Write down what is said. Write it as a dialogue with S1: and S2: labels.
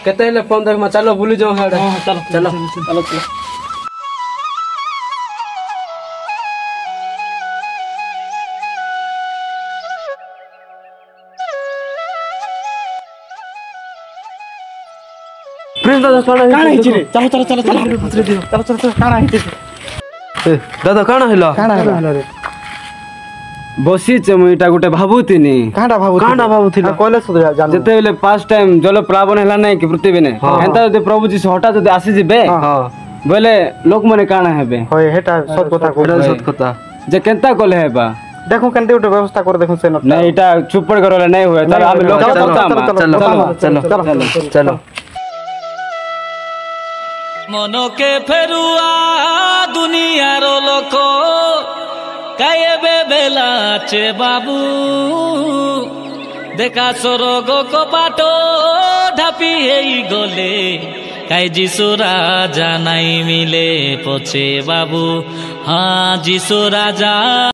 S1: कहते हैं फोन देख मैं चलो भूल जाओ। चलो चलो चलो चलो दादा काना हिला बसीचे मुईटा गुटे भाबुतिनी कांडा भाबुथिला कॉलेज जते बेले पास टाइम जल प्लावन हला नै कि पृथ्वी ने हेंता जदि प्रभु जी हटा जदि आसी जिबे बोले लोक माने काना हेबे होय हेटा सत कथा जे केनता कोले हेबा देखो केनते उठे व्यवस्था कर देखो से नै एटा चुपड़ करले नै होय त हम लोग चलो चलो
S2: मनके फेरुआ दुनियार लोक कायबे बेलाचे बाबू देखा स्वर्ग कपाट ढापी गले काई जीशु राजा नाई मिले पछे बाबू हाँ जीशु राजा।